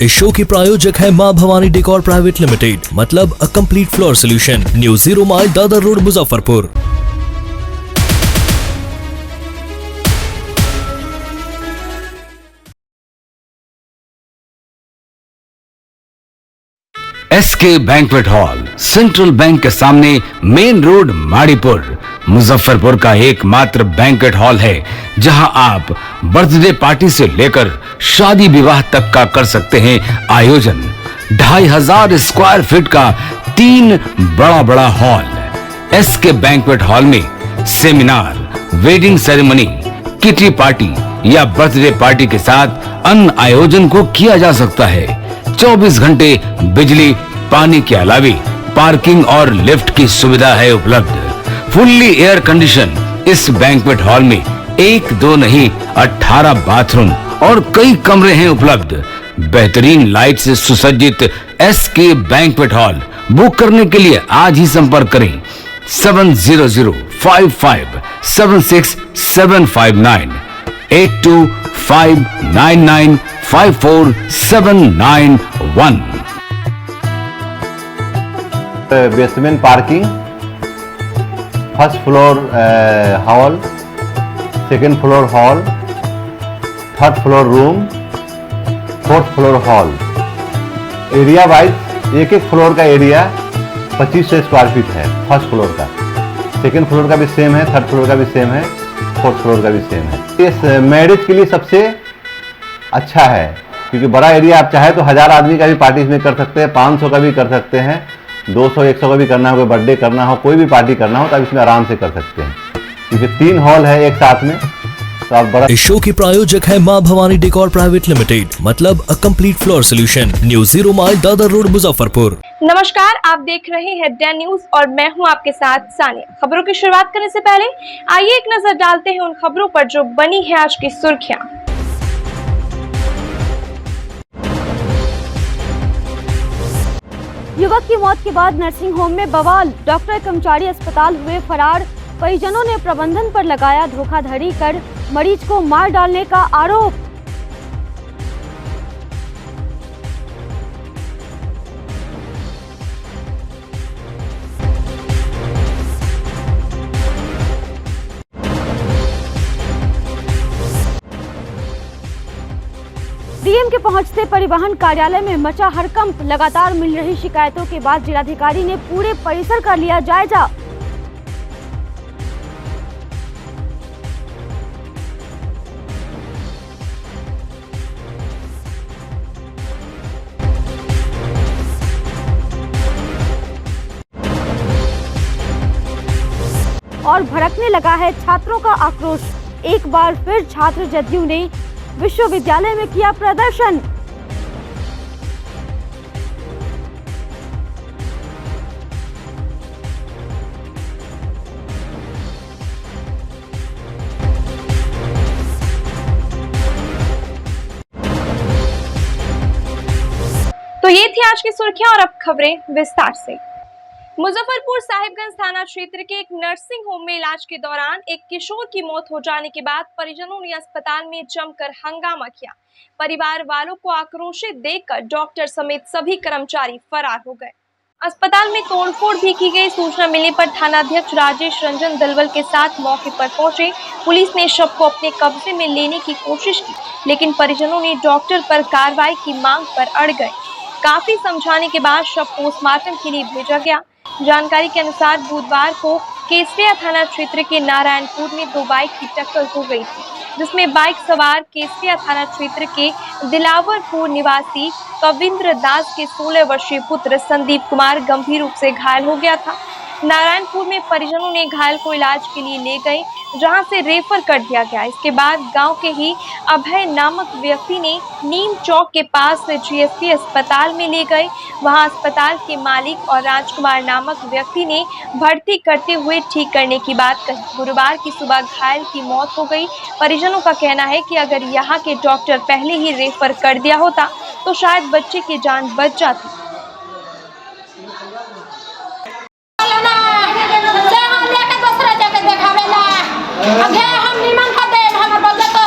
इस शो की प्रायोजक है मां भवानी डेकोर प्राइवेट लिमिटेड, मतलब a complete floor solution, new 0 mile Dadar road, Muzaffarpur. SK banquet hall, central bank के सामने, मेन रोड, माड़ीपुर, मुजफ्फरपुर का एकमात्र बैंक्वेट हॉल है जहां आप बर्थडे पार्टी से लेकर शादी विवाह तक का कर सकते हैं आयोजन। 2500 स्क्वायर फीट का 3 बड़ा हॉल। एसके बैंक्वेट हॉल में seminar, wedding ceremony, kitty party या बर्थडे पार्टी के साथ अन्य आयोजन को किया जा सकता है। 24 घंटे बिजली पानी के अलावे पार्किंग और लिफ्ट की सुविधा है उपलब्ध। फुल्ली एयर कंडीशन इस बैंक्वेट हॉल में 1, 2 नहीं 18 बाथरूम और कई कमरे हैं उपलब्ध। बेहतरीन लाइट से सुसज्जित एसके बैंक्वेट हॉल बुक करने के लिए आज ही संपर्क करें 7005576759 8259954791। Basement parking, first floor hall, second floor hall, third floor room, fourth floor hall. Area wise एक फ्लोर का एरिया 2500 स्क्वायर फीट है। फर्स्ट फ्लोर का, सेकेंड फ्लोर का भी सेम है, थर्ड फ्लोर का भी सेम है, फोर्थ फ्लोर का भी सेम है। इस मैरिज के लिए सबसे अच्छा है क्योंकि बड़ा एरिया, आप चाहे तो 1000 आदमी का भी पार्टी इसमें कर सकते हैं, 500 का भी कर सकते हैं, 200-100 का भी करना हो, कोई बर्थडे करना हो, कोई भी पार्टी करना हो तो आप इसमें आराम से कर सकते हैं क्योंकि 3 हॉल है एक साथ में। तो आप बड़ा इस शो की प्रायोजक है मां भवानी डेकोर प्राइवेट लिमिटेड, मतलब a complete floor solution, new 0 mile Dadar road, Muzaffarpur. नमस्कार, आप देख रहे हैं डैन न्यूज और मैं हूं आपके साथ सानिया। खबरों की शुरुआत करने से पहले आइए एक नजर डालते हैं उन खबरों पर जो बनी है आज की सुर्खियां। युवक की मौत के बाद नर्सिंग होम में बवाल, डॉक्टर कर्मचारी अस्पताल हुए फरार। परिजनों ने प्रबंधन पर लगाया धोखाधड़ी कर मरीज को मार डालने का आरोप। डीएम के पहुंचते परिवहन कार्यालय में मचा हड़कंप। लगातार मिल रही शिकायतों के बाद जिलाधिकारी ने पूरे परिसर का लिया जायजा। और भड़कने लगा है छात्रों का आक्रोश। एक बार फिर छात्र जदयू ने विश्वविद्यालय में किया प्रदर्शन। तो ये थी आज की सुर्खियां और अब खबरें विस्तार से। मुजफ्फरपुर साहिबगंज थाना क्षेत्र के एक नर्सिंग होम में इलाज के दौरान एक किशोर की मौत हो जाने के बाद परिजनों ने अस्पताल में जमकर हंगामा किया। परिवार वालों को आक्रोशित देखकर डॉक्टर समेत सभी कर्मचारी फरार हो गए। अस्पताल में तोड़फोड़ भी की गई। सूचना मिलने पर थानाध्यक्ष राजेश रंजन दलवल के साथ मौके पर पहुंचे। पुलिस ने शव को अपने कब्जे में लेने की कोशिश की, लेकिन परिजनों ने डॉक्टर पर कार्रवाई की मांग पर अड़ गए। काफी समझाने के बाद शव पोस्टमार्टम के लिए भेजा गया। जानकारी के अनुसार बुधवार को केसरिया थाना क्षेत्र के नारायणपुर में 2 बाइक की टक्कर हो गई थी, जिसमें बाइक सवार केसरिया थाना क्षेत्र के दिलावरपुर निवासी कविंद्र दास के 16 वर्षीय पुत्र संदीप कुमार गंभीर रूप से घायल हो गया था। नारायणपुर में परिजनों ने घायल को इलाज के लिए ले गए, जहां से रेफर कर दिया गया। इसके बाद गांव के ही अभय नामक व्यक्ति ने नीम चौक के पास जीएसपी अस्पताल में ले गए। वहां अस्पताल के मालिक और राजकुमार नामक व्यक्ति ने भर्ती करते हुए ठीक करने की बात कही। गुरुवार की सुबह घायल की मौत हो गई। परिजनों का कहना है कि अगर यहाँ के डॉक्टर पहले ही रेफर कर दिया होता तो शायद बच्चे की जान बच जाती। हम निमन का दे, हमर बच्चा तो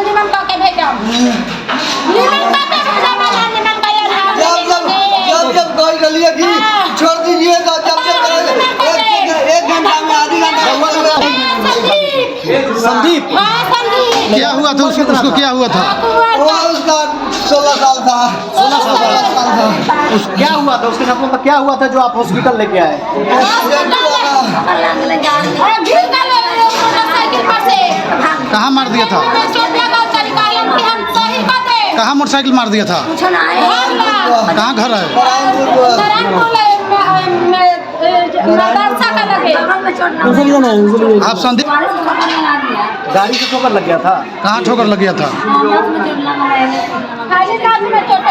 निमन का के भेजम, निमन का के भेजम, निमन तो उसको क्या हुआ था? उसका 16 साल था। 16 साल था। क्या हुआ था उसके साथ? क्या हुआ था जो आप हॉस्पिटल लेके आए? कहाँ मार दिया था? कहाँ मोटरसाइकिल मार दिया था? कहाँ घर है? आप संदीप गाड़ी से ठोकर लग गया था? कहाँ ठोकर लग गया था?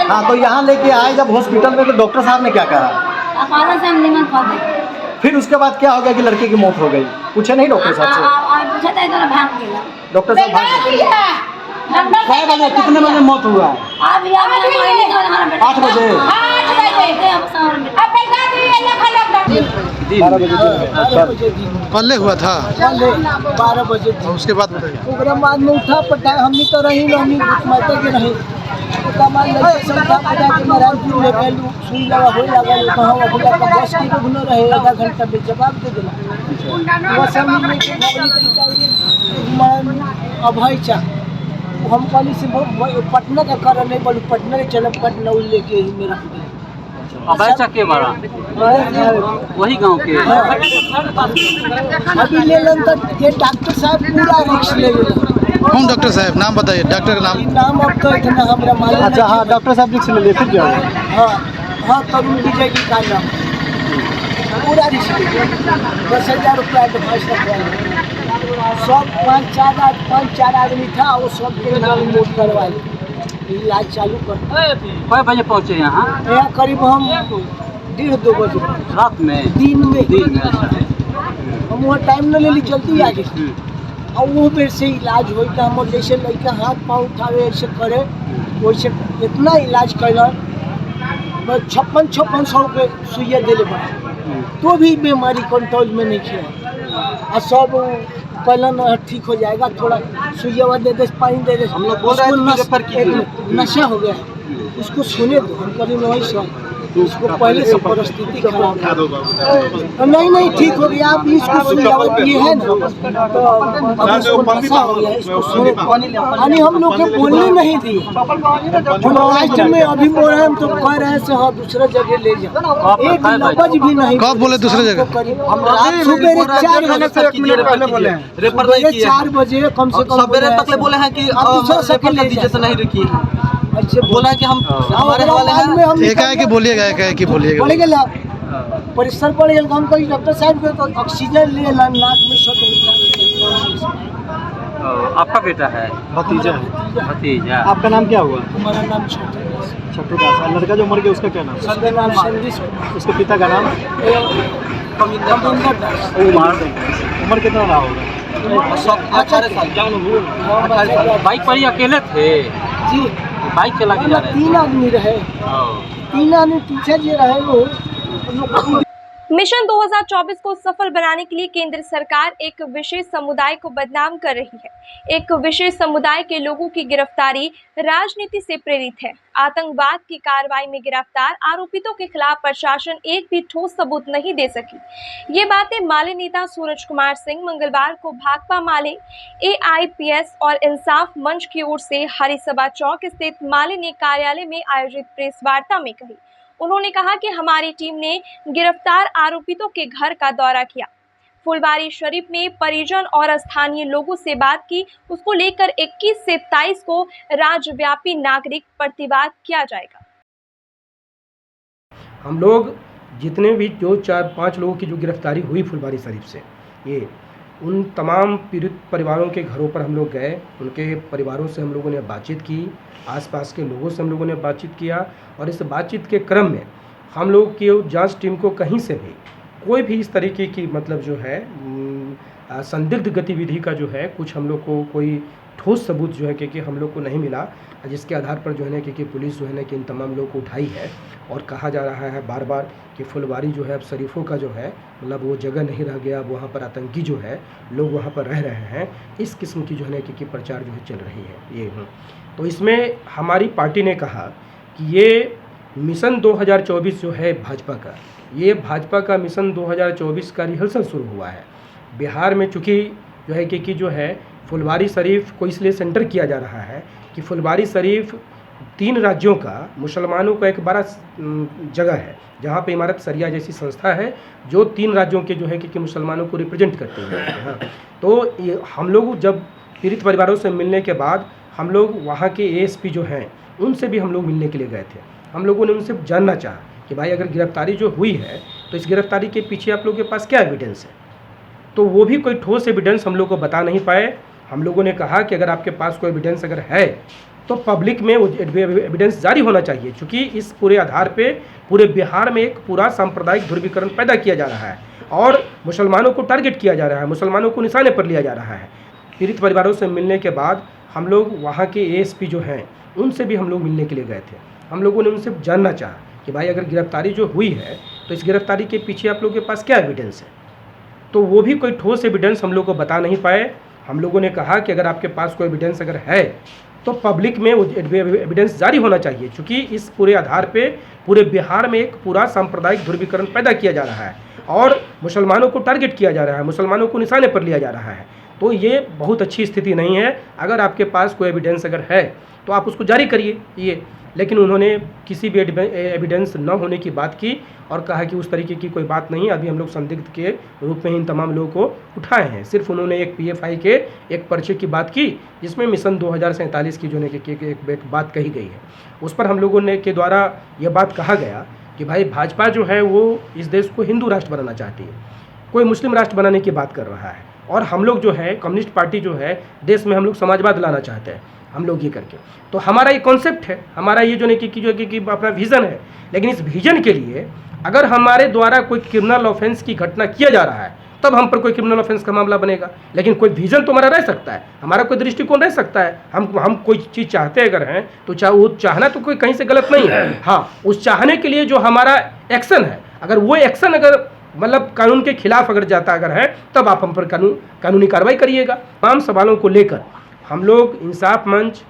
हाँ, तो यहाँ लेके आए जब हॉस्पिटल में तो डॉक्टर साहब ने क्या कहा? फिर उसके बाद क्या हो गया कि लड़के की मौत हो गई? पूछे नहीं डॉक्टर साहब से? डॉक्टर साहब भाग गए। कितने बजे मौत हुआ? 8 बजे। 12 बजे पल्ले हुआ था? 12 बजे उसके बाद बताइए। ओकरा बाद में उठा पटा हमनी तो रही माता के नहीं ओकरा बाद लड़के सब उठा पटा के नारायणपुर ले गए। सुई लगा हो लगा कहाँ अभिला का बस की तो घुनो रहे आधा घंटा में जवाब दे दिला। वो सब मिलने के अभय चा हम कॉलेज से पटना का कारण नहीं बोलूँ पटना के चले पटना लेके ही मेरा अभय के बड़ा वही गांव के अभी ले लें तो ये डॉक्टर साहब पूरा रिक्स ले लें। कौन डॉक्टर साहब? नाम बताइए डॉक्टर का नाम। नाम अब तो इतना हमारा मालूम। अच्छा, हाँ, डॉक्टर साहब रिक्स ले लिए फिर क्या हुआ? हाँ हाँ, तरुण विजय जी का नाम पूरा रिक्स 10,000 रुपया एडवांस रखवाया। सब 5-4 आदमी था वो सब के नाम नोट करवाए इलाज चालू कर। कई बजे पहुँचे यहाँ? यहाँ करीब हम 1:30-2 बजे रात में? दिन में हम वहाँ टाइम न ले ली जल्दी आ गए। और वो बेर से इलाज हो हमारे जैसे लड़का हाथ पाँव उठावे ऐसे करे वैसे इतना इलाज कैलन 5600 के सुइया दिले बना तो भी बीमारी कंट्रोल में नहीं किया। और सब कैलन ठीक हो जाएगा थोड़ा सुइया दे दे पानी दे दे। हम लोग बोल रहे हैं नशा हो गया उसको सुने दो हम कभी नहीं सुन उसको पहले से परिस्थिति खराब है। नहीं ठीक हो गया आप इसको सुझाव दिए है ना तो अब इसको नशा हो गया इसको सुने यानी हम लोग के बोलने नहीं दिए। हम लास्ट में अभी बोल रहे हैं तो कह रहे हैं से हाँ दूसरा जगह ले जाओ एक लफज भी नहीं। कब बोले दूसरे जगह? हम रात सुबह 4 बजे कम से कम सवेरे तक बोले हैं कि दूसरा जगह ले जैसे नहीं रुकी है। अच्छा बोला कि हम हमारे वाले हैं एक है कि बोलिएगा एक है कि बोलिएगा बोले गेला परिसर पड़ गया हम कहीं डॉक्टर साहब के तो ऑक्सीजन लिए नाक में शॉट। आपका बेटा है? भतीजा। भतीजा। आपका नाम क्या हुआ? हमारा नाम छोटू दास। लड़का जो मर गया उसका क्या नाम? उसका नाम संदीप। उसके पिता का नाम? कमिंदर दास। उम्र कितना रहा होगा? 18 साल। बाइक पर ही अकेले थे? जी बाइक चला के जा रहे थे? 3 आदमी रहे 3 आदमी पीछे जो रहे वो। मिशन 2024 को सफल बनाने के लिए केंद्र सरकार एक विशेष समुदाय को बदनाम कर रही है। एक विशेष समुदाय के लोगों की गिरफ्तारी राजनीति से प्रेरित है। आतंकवाद की कार्रवाई में गिरफ्तार आरोपितों के खिलाफ प्रशासन एक भी ठोस सबूत नहीं दे सकी। ये बातें माले नेता सूरज कुमार सिंह मंगलवार को भाकपा माले AIPS और इंसाफ मंच की ओर से हरिसभा चौक स्थित माले ने कार्यालय में आयोजित प्रेस वार्ता में कही। उन्होंने कहा कि हमारी टीम ने गिरफ्तार आरोपितों के घर का दौरा किया, फुलवारी शरीफ में परिजन और स्थानीय लोगों से बात की। उसको लेकर 21 से 23 को राज्यव्यापी नागरिक प्रतिवाद किया जाएगा। हम लोग जितने भी जो 4-5 लोगों की जो गिरफ्तारी हुई फुलवारी शरीफ से ये उन तमाम पीड़ित परिवारों के घरों पर हम लोग गए, उनके परिवारों से हम लोगों ने बातचीत की, आसपास के लोगों से हम लोगों ने बातचीत किया और इस बातचीत के क्रम में हम लोग की जांच टीम को कहीं से भी कोई भी इस तरीके की मतलब जो है संदिग्ध गतिविधि का जो है कुछ हम लोग को कोई ठोस सबूत जो है कि हम लोग को नहीं मिला, जिसके आधार पर जो है ना कि पुलिस जो है ना कि इन तमाम लोगों को उठाई है। और कहा जा रहा है बार बार कि फुलवारी जो है अब शरीफों का जो है मतलब वो जगह नहीं रह गया, अब वहाँ पर आतंकी जो है लोग वहाँ पर रह रहे हैं। इस किस्म की जो है ना कि प्रचार जो है चल रही है ये। तो इसमें हमारी पार्टी ने कहा कि ये मिशन 2024 जो है भाजपा का, ये भाजपा का मिशन 2024 का रिहर्सल शुरू हुआ है। बिहार में चूँकि जो है कि जो है फुलवारी शरीफ को इसलिए सेंटर किया जा रहा है कि फुलवारी शरीफ 3 राज्यों का मुसलमानों का एक बड़ा जगह है, जहाँ पे इमारत शरिया जैसी संस्था है जो 3 राज्यों के जो है कि मुसलमानों को रिप्रेजेंट करती है। हाँ, तो ये हम लोग जब पीड़ित परिवारों से मिलने के बाद हम लोग वहाँ के एएसपी जो हैं उनसे भी हम लोग मिलने के लिए गए थे। हम लोगों ने उनसे जानना चाहा कि भाई अगर गिरफ्तारी जो हुई है तो इस गिरफ्तारी के पीछे आप लोगों के पास क्या एविडेंस है, तो वो भी कोई ठोस एविडेंस हम लोग को बता नहीं पाए। हम लोगों ने कहा कि अगर आपके पास कोई एविडेंस अगर है तो पब्लिक में एविडेंस जारी होना चाहिए, क्योंकि इस पूरे आधार पे पूरे बिहार में एक पूरा सांप्रदायिक ध्रुवीकरण पैदा किया जा रहा है और मुसलमानों को टारगेट किया जा रहा है, मुसलमानों को निशाने पर लिया जा रहा है। पीड़ित परिवारों से मिलने के बाद हम लोग वहाँ के एएसपी जो हैं उनसे भी हम लोग मिलने के लिए गए थे। हम लोगों ने उनसे जानना चाहा कि भाई अगर गिरफ्तारी जो हुई है तो इस गिरफ्तारी के पीछे आप लोगों के पास क्या एविडेंस है, तो वो भी कोई ठोस एविडेंस हम लोग को बता नहीं पाए। हम लोगों ने कहा कि अगर आपके पास कोई एविडेंस अगर है तो पब्लिक में एविडेंस जारी होना चाहिए, क्योंकि इस पूरे आधार पे पूरे बिहार में एक पूरा सांप्रदायिक ध्रुवीकरण पैदा किया जा रहा है और मुसलमानों को टारगेट किया जा रहा है, मुसलमानों को निशाने पर लिया जा रहा है। तो ये बहुत अच्छी स्थिति नहीं है। अगर आपके पास कोई एविडेंस अगर है तो आप उसको जारी करिए ये। लेकिन उन्होंने किसी भी एविडेंस न होने की बात की और कहा कि उस तरीके की कोई बात नहीं, अभी हम लोग संदिग्ध के रूप में इन तमाम लोगों को उठाए हैं। सिर्फ उन्होंने एक पीएफआई के एक पर्चे की बात की जिसमें मिशन 2047 की जो एक बात कही गई है, उस पर हम लोगों ने के द्वारा यह बात कहा गया कि भाई भाजपा जो है वो इस देश को हिंदू राष्ट्र बनाना चाहती है, कोई मुस्लिम राष्ट्र बनाने की बात कर रहा है, और हम लोग जो है कम्युनिस्ट पार्टी जो है देश में हम लोग समाजवाद लाना चाहते हैं हम लोग ये करके। तो हमारा ये कॉन्सेप्ट है, हमारा ये जो नहीं कि अपना विज़न है। लेकिन इस विजन के लिए अगर हमारे द्वारा कोई क्रिमिनल ऑफेंस की घटना किया जा रहा है तब हम पर कोई क्रिमिनल ऑफेंस का मामला बनेगा। लेकिन कोई विजन तो हमारा रह सकता है, हमारा कोई दृष्टिकोण रह सकता है। हम कोई चीज़ चाहते अगर हैं तो वो चाहना तो कोई कहीं से गलत नहीं है। हाँ, उस चाहने के लिए जो हमारा एक्शन है, अगर वो एक्शन अगर मतलब कानून के खिलाफ अगर जाता अगर है तब आप हम पर कानूनी कार्रवाई करिएगा। तमाम सवालों को लेकर हम लोग इंसाफ मंच,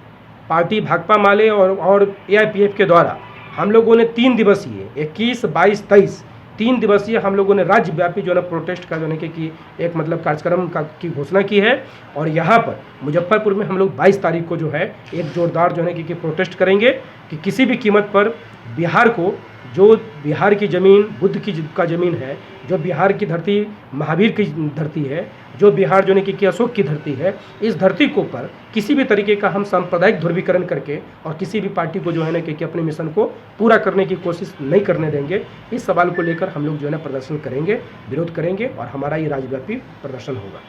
पार्टी भाकपा माले और एआईपीएफ के द्वारा हम लोगों ने 3 दिवसीय 21, 22, 23 3 दिवसीय हम लोगों ने राज्यव्यापी जो है प्रोटेस्ट का जो है कि एक मतलब कार्यक्रम की घोषणा की है। और यहाँ पर मुजफ्फरपुर में हम लोग 22 तारीख को जो है एक जोरदार जो है कि प्रोटेस्ट करेंगे कि किसी भी कीमत पर बिहार को, जो बिहार की ज़मीन बुद्ध का ज़मीन है, जो बिहार की धरती महावीर की धरती है, जो बिहार जो है कि अशोक की धरती है, इस धरती को पर किसी भी तरीके का हम सांप्रदायिक ध्रुवीकरण करके और किसी भी पार्टी को जो है ना कि अपने मिशन को पूरा करने की कोशिश नहीं करने देंगे। इस सवाल को लेकर हम लोग जो है ना प्रदर्शन करेंगे, विरोध करेंगे और हमारा ये राज्यव्यापी प्रदर्शन होगा।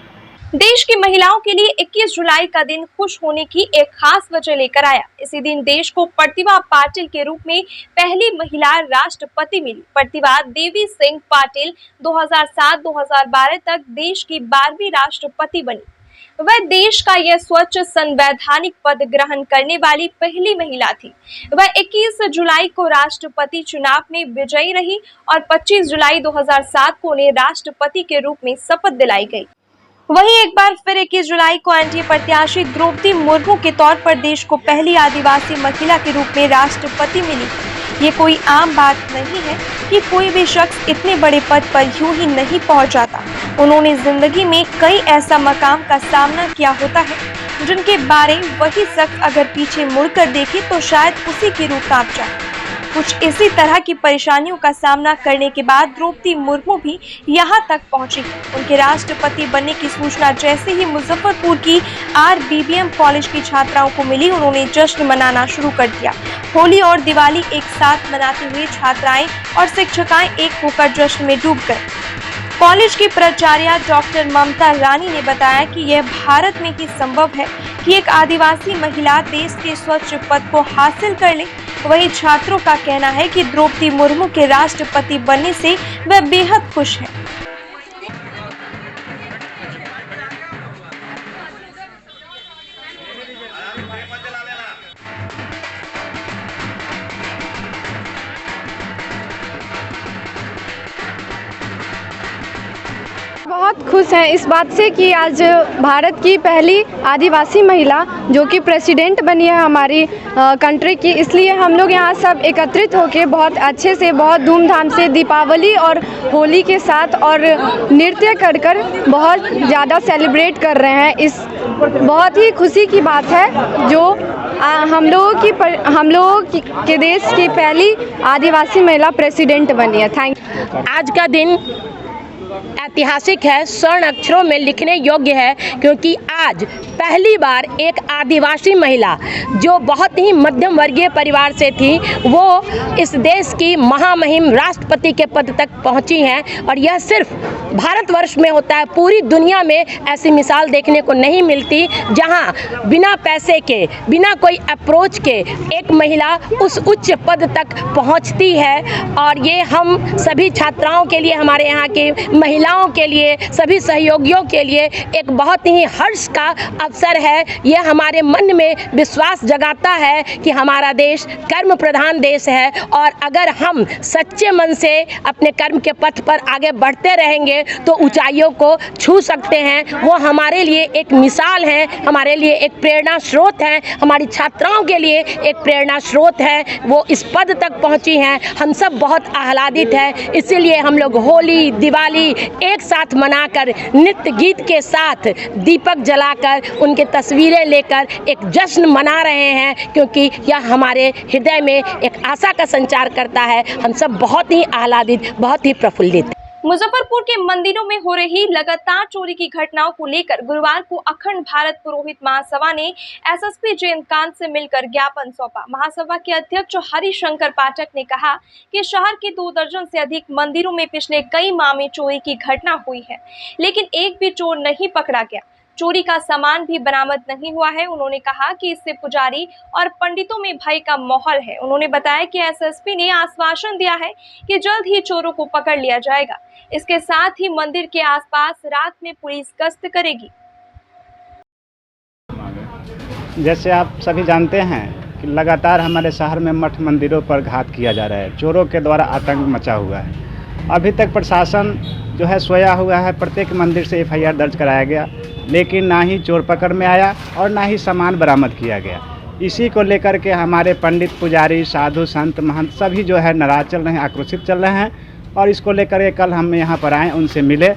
देश की महिलाओं के लिए 21 जुलाई का दिन खुश होने की एक खास वजह लेकर आया। इसी दिन देश को प्रतिभा पाटिल के रूप में पहली महिला राष्ट्रपति मिली। प्रतिभा देवी सिंह पाटिल 2007-2012 तक देश की 12वीं राष्ट्रपति बनी। वह देश का यह स्वच्छ संवैधानिक पद ग्रहण करने वाली पहली महिला थी। वह 21 जुलाई को राष्ट्रपति चुनाव में विजयी रही और 25 जुलाई 2007 को उन्हें राष्ट्रपति के रूप में शपथ दिलाई गई। वहीं एक बार फिर 21 जुलाई को एनडीए प्रत्याशी द्रौपदी मुर्मू के तौर पर देश को पहली आदिवासी महिला के रूप में राष्ट्रपति मिली। ये कोई आम बात नहीं है कि कोई भी शख्स इतने बड़े पद पर यूं ही नहीं पहुंच जाता। उन्होंने जिंदगी में कई ऐसा मकाम का सामना किया होता है जिनके बारे वही शख्स अगर पीछे मुड़कर देखे तो शायद उसी की रूह कांप जाए। कुछ इसी तरह की परेशानियों का सामना करने के बाद द्रौपदी मुर्मू भी यहाँ तक पहुंची। उनके राष्ट्रपति बनने की सूचना जैसे ही मुजफ्फरपुर की RBBM कॉलेज की छात्राओं को मिली, उन्होंने जश्न मनाना शुरू कर दिया। होली और दिवाली एक साथ मनाते हुए छात्राएं और शिक्षिकाएं एक होकर जश्न में डूब गए। कॉलेज की प्राचार्य डॉक्टर ममता रानी ने बताया कि यह भारत में ही संभव है कि एक आदिवासी महिला देश के स्वच्छ पद को हासिल कर ले। वहीं छात्रों का कहना है कि द्रौपदी मुर्मू के राष्ट्रपति बनने से वह बेहद खुश है। बहुत बहुत खुश हैं इस बात से कि आज भारत की पहली आदिवासी महिला जो कि प्रेसिडेंट बनी है हमारी कंट्री की, इसलिए हम लोग यहाँ सब एकत्रित होकर बहुत अच्छे से, बहुत धूमधाम से दीपावली और होली के साथ और नृत्य कर कर बहुत ज़्यादा सेलिब्रेट कर रहे हैं। इस बहुत ही खुशी की बात है जो हम लोगों के देश की पहली आदिवासी महिला प्रेसिडेंट बनी है। Thank you. आज का दिन ऐतिहासिक है, स्वर्ण अक्षरों में लिखने योग्य है, क्योंकि आज पहली बार एक आदिवासी महिला जो बहुत ही मध्यम वर्गीय परिवार से थी, वो इस देश की महामहिम राष्ट्रपति के पद तक पहुंची हैं। और यह सिर्फ भारतवर्ष में होता है, पूरी दुनिया में ऐसी मिसाल देखने को नहीं मिलती जहां बिना पैसे के, बिना कोई अप्रोच के एक महिला उस उच्च पद तक पहुंचती है। और ये हम सभी छात्राओं के लिए, हमारे यहाँ के महिलाओं के लिए, सभी सहयोगियों के लिए एक बहुत ही हर्ष का अवसर है। यह हमारे मन में विश्वास जगाता है कि हमारा देश कर्म प्रधान देश है, और अगर हम सच्चे मन से अपने कर्म के पथ पर आगे बढ़ते रहेंगे तो ऊंचाइयों को छू सकते हैं। वो हमारे लिए एक मिसाल है, हमारे लिए एक प्रेरणा स्रोत है, हमारी छात्राओं के लिए एक प्रेरणा स्रोत है। वो इस पद तक पहुंची हैं, हम सब बहुत आह्लादित हैं। इसीलिए हम लोग होली, दिवाली एक साथ मनाकर, नृत्य गीत के साथ, दीपक जलाकर, उनके तस्वीरें लेकर एक जश्न मना रहे हैं, क्योंकि यह हमारे हृदय में एक आशा का संचार करता है। हम सब बहुत ही आह्लादित, बहुत ही प्रफुल्लित। मुजफ्फरपुर के मंदिरों में हो रही लगातार चोरी की घटनाओं को लेकर गुरुवार को अखंड भारत पुरोहित महासभा ने एसएसपी जयंतकांत से मिलकर ज्ञापन सौंपा। महासभा के अध्यक्ष हरिशंकर पाठक ने कहा कि शहर के 2 दर्जन से अधिक मंदिरों में पिछले कई माह में चोरी की घटना हुई है, लेकिन एक भी चोर नहीं पकड़ा गया। चोरी का सामान भी बरामद नहीं हुआ है। उन्होंने कहा कि इससे पुजारी और पंडितों में भय का माहौल है। उन्होंने बताया कि एसएसपी ने आश्वासन दिया है कि जल्द ही चोरों को पकड़ लिया जाएगा। इसके साथ ही मंदिर के आसपास रात में पुलिस गश्त करेगी। जैसे आप सभी जानते हैं कि लगातार हमारे शहर में मठ मंदिरों पर घात किया जा रहा है, चोरों के द्वारा आतंक मचा हुआ है। अभी तक प्रशासन जो है सोया हुआ है। प्रत्येक मंदिर से एफआईआर दर्ज कराया गया, लेकिन ना ही चोर पकड़ में आया और ना ही सामान बरामद किया गया। इसी को लेकर के हमारे पंडित, पुजारी, साधु, संत, महंत सभी जो है नाराज चल रहे हैं, आक्रोशित चल रहे हैं। और इसको लेकर के कल हम यहाँ पर आए, उनसे मिले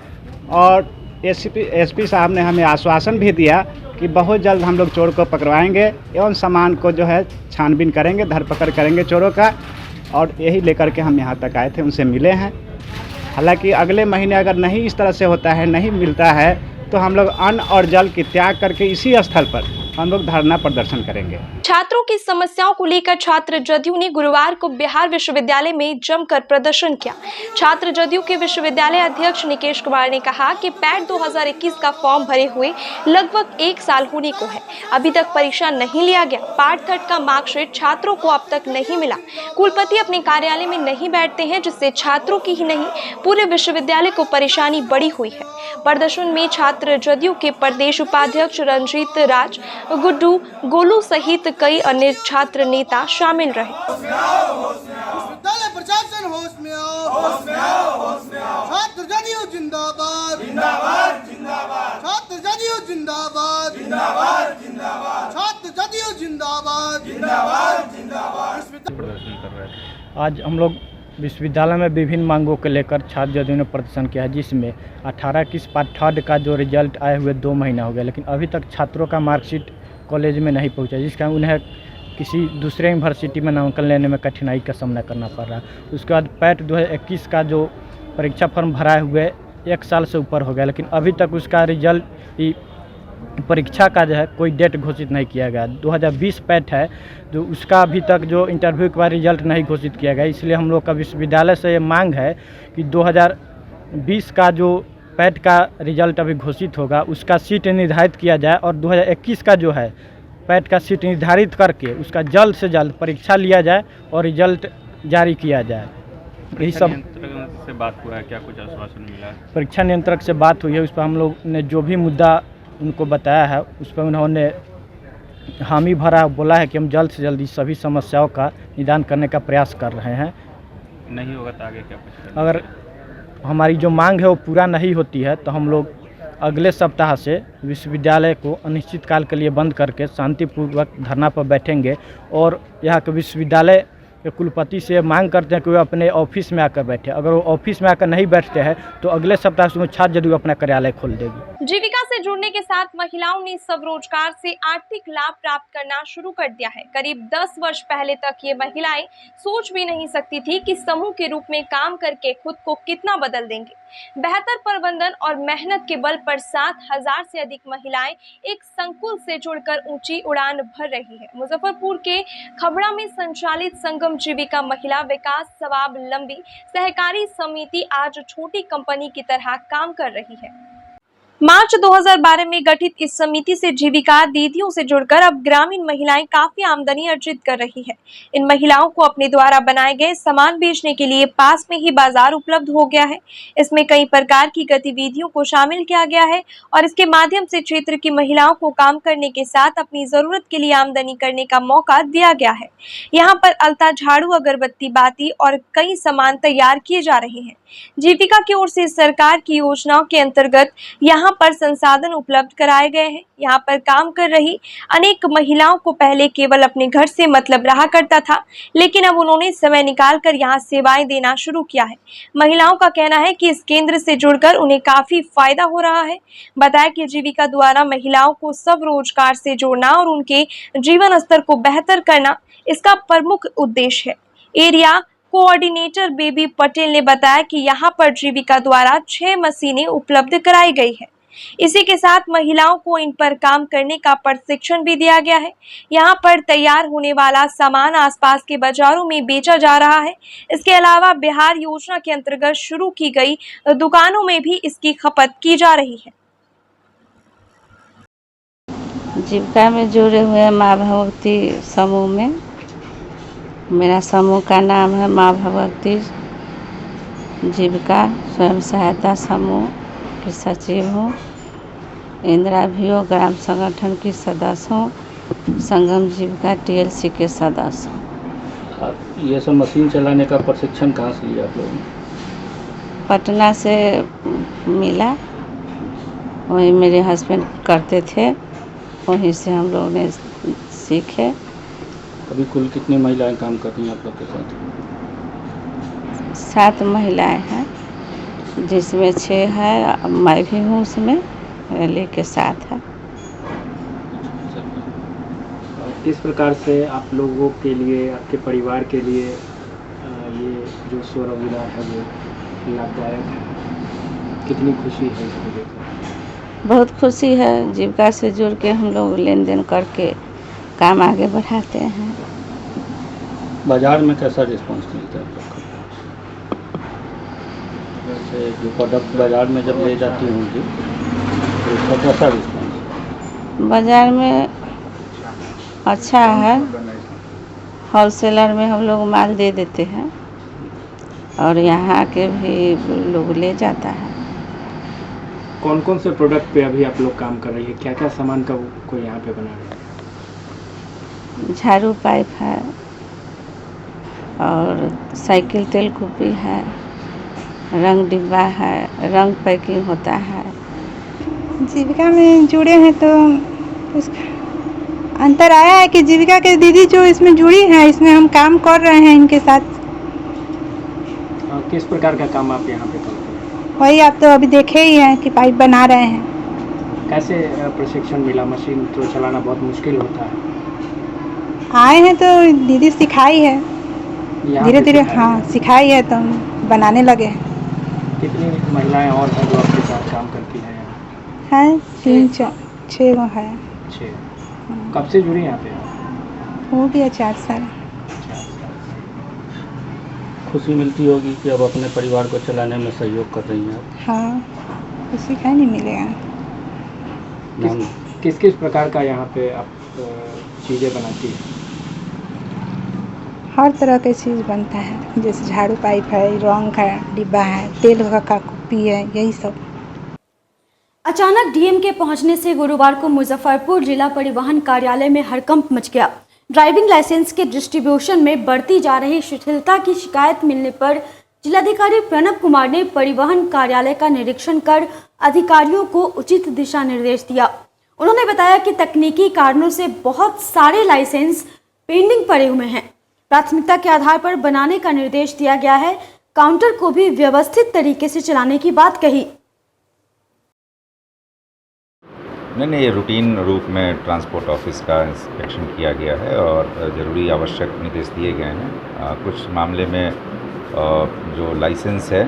और एसपी साहब ने हमें आश्वासन भी दिया कि बहुत जल्द हम लोग चोर को पकड़वाएंगे एवं सामान को जो है छानबीन करेंगे, धरपकड़ करेंगे चोरों का। और यही लेकर के हम यहाँ तक आए थे, उनसे मिले हैं। हालांकि अगले महीने अगर नहीं इस तरह से होता है, नहीं मिलता है, तो हम लोग अन्न और जल की त्याग करके इसी स्थल पर हम लोग धरना प्रदर्शन करेंगे। छात्रों की समस्याओं को लेकर छात्र जदयू ने गुरुवार को बिहार विश्वविद्यालय में जमकर प्रदर्शन किया। छात्र जदयू के विश्वविद्यालय अध्यक्ष निकेश कुमार ने कहा कि पैट 2021 का फॉर्म भरे हुए लगभग 1 साल होने को है, अभी तक परीक्षा नहीं लिया गया। पार्ट 3 का मार्कशीट छात्रों को अब तक नहीं मिला। कुलपति अपने कार्यालय में नहीं बैठते हैं, जिससे छात्रों की ही नहीं पूरे विश्वविद्यालय को परेशानी बढ़ी हुई है। प्रदर्शन में छात्र जदयू के प्रदेश उपाध्यक्ष रंजीत राज, गुड्डू, गोलू सहित कई अन्य छात्र नेता शामिल रहे। प्रशासन होश में आओ, छात्र जदयू जिंदाबाद, जिंदाबाद, जिंदाबाद, छात्र जदयू जिंदाबाद, जिंदाबाद, जिंदाबाद, छात्र जदयू जिंदाबाद, जिंदाबाद, जिंदाबाद। प्रदर्शन कर रहे हैं। आज हम लोग विश्वविद्यालय में विभिन्न मांगों को लेकर छात्र जदयू ने प्रदर्शन किया है, जिसमें 18-21 पार्ट 3 का जो रिजल्ट आए हुए 2 महीना हो गया, लेकिन अभी तक छात्रों का मार्कशीट कॉलेज में नहीं पहुंचा, जिस कारण उन्हें किसी दूसरे यूनिवर्सिटी में नामांकन लेने में कठिनाई का सामना करना पड़ रहा है। उसके बाद पैट 2021 का जो परीक्षा फॉर्म भराए हुए 1 साल से ऊपर हो गया, लेकिन अभी तक उसका रिजल्ट, परीक्षा का जो है कोई डेट घोषित नहीं किया गया। 2020 पैट है जो उसका अभी तक जो इंटरव्यू के बाद रिजल्ट नहीं घोषित किया गया। इसलिए हम लोग का विश्वविद्यालय से ये मांग है कि 2020 का जो पैट का रिजल्ट अभी घोषित होगा उसका सीट निर्धारित किया जाए, और 2021 का जो है पैट का सीट निर्धारित करके उसका जल्द से जल्द परीक्षा लिया जाए और रिजल्ट जारी किया जाए। यही सब से बात हुआ है, क्या कुछ आश्वासन मिला? परीक्षा नियंत्रक से बात हुई है, उस पर हम लोग ने जो भी मुद्दा उनको बताया है उस पर उन्होंने हामी भरा, बोला है कि हम जल्द से जल्द इस सभी समस्याओं का निदान करने का प्रयास कर रहे हैं। नहीं होगा तो आगे क्या कुछ? अगर हमारी जो मांग है वो पूरा नहीं होती है तो हम लोग अगले सप्ताह से विश्वविद्यालय को अनिश्चितकाल के लिए बंद करके शांतिपूर्वक धरना पर बैठेंगे और यहाँ के विश्वविद्यालय के कुलपति से मांग करते हैं कि वे अपने ऑफिस में आकर बैठे। अगर वो ऑफिस में आकर नहीं बैठते हैं तो अगले सप्ताह से छात्र जदयू अपना कार्यालय खोल देगी। जीविका से जुड़ने के साथ महिलाओं ने स्वरोजगार से आर्थिक लाभ प्राप्त करना शुरू कर दिया है। करीब 10 वर्ष पहले तक ये महिलाएं सोच भी नहीं सकती थी कि समूह के रूप में काम करके खुद को कितना बदल देंगे। बेहतर प्रबंधन और मेहनत के बल पर 7,000 से अधिक महिलाएं एक संकुल से जुड़कर ऊंची उड़ान भर रही है। मुजफ्फरपुर के खबड़ा में संचालित संगम जीविका महिला विकास स्वावलंबी सहकारी समिति आज छोटी कंपनी की तरह काम कर रही है। मार्च 2012 में गठित इस समिति से जीविका दीदियों से जुड़कर अब ग्रामीण महिलाएं काफी आमदनी अर्जित कर रही है। इन महिलाओं को अपने द्वारा बनाए गए सामान बेचने के लिए पास में ही बाजार उपलब्ध हो गया है। इसमें कई प्रकार की गतिविधियों को शामिल किया गया है और इसके माध्यम से क्षेत्र की महिलाओं को काम करने के साथ अपनी जरूरत के लिए आमदनी करने का मौका दिया गया है। यहाँ पर अलता, झाड़ू, अगरबत्ती, बाती और कई सामान तैयार किए जा रहे हैं। जीविका की ओर से सरकार की योजनाओं के अंतर्गत यहाँ पर संसाधन उपलब्ध कराए गए हैं। यहाँ पर काम कर रही अनेक महिलाओं को पहले केवल अपने घर से मतलब रहा करता था, लेकिन अब उन्होंने समय निकालकर यहाँ सेवाएं देना शुरू किया है। महिलाओं का कहना है कि इस केंद्र से जुड़कर उन्हें काफी फायदा हो रहा है। बताया कि जीविका द्वारा महिलाओं को स्वरोजगार से जोड़ना और उनके जीवन स्तर को बेहतर करना इसका प्रमुख उद्देश्य है। एरिया कोऑर्डिनेटर बेबी पटेल ने बताया कि यहाँ पर जीविका द्वारा 6 मशीनें उपलब्ध कराई गई है। इसी के साथ महिलाओं को इन पर काम करने का प्रशिक्षण भी दिया गया है। यहाँ पर तैयार होने वाला सामान आसपास के बाजारों में बेचा जा रहा है। इसके अलावा बिहार योजना के अंतर्गत शुरू की गई दुकानों में भी इसकी खपत की जा रही है। जीविका में जुड़े हुए माँ भगवती समूह में, मेरा समूह का नाम है माँ भगवती जीविका स्वयं सहायता समूह की सचिव हूँ। इंदिरा भियो ग्राम संगठन की सदस्य हूँ। संगम जीविका TLC के सदस्य हूँ। ये सब मशीन चलाने का प्रशिक्षण कहाँ से लिया आप लोगों ने? पटना से मिला, वही मेरे हस्बैंड करते थे, वहीं से हम लोगों ने सीखे। अभी कुल कितनी महिलाएं काम कर रही हैं आप लोग के साथ? 7 महिलाएं हैं, जिसमें 6 है, मैं भी हूँ उसमें, रैली के साथ है। किस प्रकार से आप लोगों के लिए, आपके परिवार के लिए ये जो स्वरोजगार है वो लाभदायक है? कितनी खुशी है इसको लेकर? बहुत खुशी है। जीविका से जुड़ के हम लोग लेन देन करके काम आगे बढ़ाते हैं। बाजार में कैसा रिस्पांस मिलता है आप लोग का? वैसे जो प्रोडक्ट बाजार में जब ले जाती होंगी तो उसका कैसा रिस्पांस? बाजार में अच्छा है। होलसेलर में हम लोग माल दे देते हैं और यहाँ के भी लोग ले जाता है। कौन कौन से प्रोडक्ट पे अभी आप लोग काम कर रही है? क्या क्या सामान का को यहाँ पे बना रहे हैं? झाड़ू पाइप है और साइकिल तेल कुपी है, रंग डिब्बा है, रंग पैकिंग होता है। जीविका में जुड़े हैं तो इसका अंतर आया है कि जीविका के दीदी जो इसमें जुड़ी हैं, इसमें हम काम कर रहे हैं इनके साथ। किस प्रकार का काम आप यहाँ पे करते हैं? वही आप तो अभी देखे ही हैं कि पाइप बना रहे हैं। कैसे प्रशिक्षण मिला? मशीन तो चलाना बहुत मुश्किल होता है। आए हैं तो दीदी सिखाई है, धीरे धीरे हाँ सिखाई है तो हम बनाने लगे हैं। कितनी महिलाएं और हैं जो आपके साथ काम करती हैं यहाँ? हैं 3-6 गो है। 6। कब से जुड़ी यहाँ पे? हो गया 4 साल। खुशी मिलती होगी कि अब अपने परिवार को चलाने में सहयोग कर रही हैं आप? हाँ, खुशी का नहीं मिलेगा। किस किस प्रकार का यहाँ पे आप चीज़ें बनाती हैं? हर तरह के चीज़ बनता है, जैसे झाड़ू पाइप है, रंग है, डिब्बा है, तेल का कुप्पी है, यही सब। अचानक डीएम के पहुंचने से गुरुवार को मुजफ्फरपुर जिला परिवहन कार्यालय में हड़कंप मच गया। ड्राइविंग लाइसेंस के डिस्ट्रीब्यूशन में बढ़ती जा रही शिथिलता की शिकायत मिलने पर जिलाधिकारी प्रणब कुमार ने परिवहन कार्यालय का निरीक्षण कर अधिकारियों को उचित दिशा निर्देश दिया। उन्होंने बताया कि तकनीकी कारणों से बहुत सारे लाइसेंस पेंडिंग पड़े हुए हैं। प्राथमिकता के आधार पर बनाने का निर्देश दिया गया है। काउंटर को भी व्यवस्थित तरीके से चलाने की बात कही। नहीं, ये रूटीन रूप में ट्रांसपोर्ट ऑफिस का इंस्पेक्शन किया गया है और ज़रूरी आवश्यक निर्देश दिए गए हैं। कुछ मामले में जो लाइसेंस है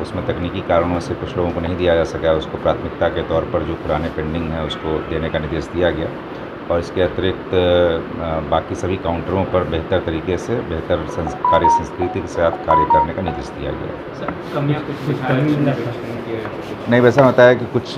उसमें तकनीकी कारणों से कुछ लोगों को नहीं दिया जा सका, उसको प्राथमिकता के तौर पर जो पुराने पेंडिंग है उसको देने का निर्देश दिया गया और इसके अतिरिक्त बाकी सभी काउंटरों पर बेहतर तरीके से बेहतर कार्य संस्कृति के साथ कार्य करने का निर्देश दिया गया। नहीं, वैसा होता है कि कुछ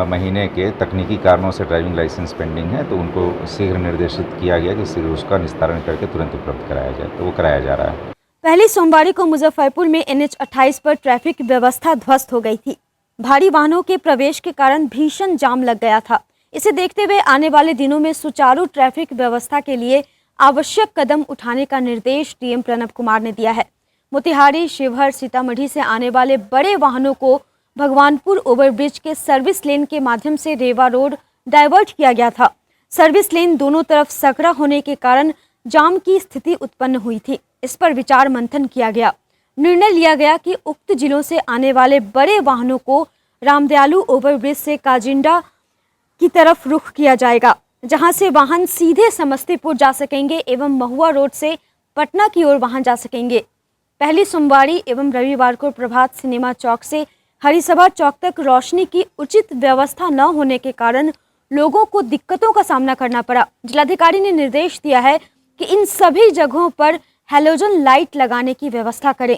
महीने के तकनीकी कारणों से ड्राइविंग लाइसेंस पेंडिंग है तो उनको शीघ्र निर्देशित किया गया कि शीघ्र उसका निस्तारण करके तुरंत उपलब्ध कराया जाए, तो वो कराया जा रहा है। पहली सोमवार को मुजफ्फरपुर में NH 28 पर ट्रैफिक व्यवस्था ध्वस्त हो गई थी। भारी वाहनों के प्रवेश के कारण भीषण जाम लग गया था। इसे देखते हुए आने वाले दिनों में सुचारू ट्रैफिक व्यवस्था के लिए आवश्यक कदम उठाने का निर्देश DM प्रणब कुमार ने दिया है। मोतिहारी, शिवहर, सीतामढ़ी से आने वाले बड़े वाहनों को भगवानपुर ओवरब्रिज के सर्विस लेन के माध्यम से रेवा रोड डाइवर्ट किया गया था। सर्विस लेन दोनों तरफ सकरा होने के कारण जाम की स्थिति उत्पन्न हुई थी। इस पर विचार मंथन किया गया। निर्णय लिया गया कि उक्त जिलों से आने वाले बड़े वाहनों को रामदयालु ओवरब्रिज से काजिंडा की तरफ रुख किया जाएगा, जहां से वाहन सीधे समस्तीपुर जा सकेंगे एवं महुआ रोड से पटना की ओर वाहन जा सकेंगे। पहली सोमवारी एवं रविवार को प्रभात सिनेमा चौक से हरिसभा चौक तक रोशनी की उचित व्यवस्था न होने के कारण लोगों को दिक्कतों का सामना करना पड़ा। जिलाधिकारी ने निर्देश दिया है कि इन सभी जगहों पर हैलोजन लाइट लगाने की व्यवस्था करें।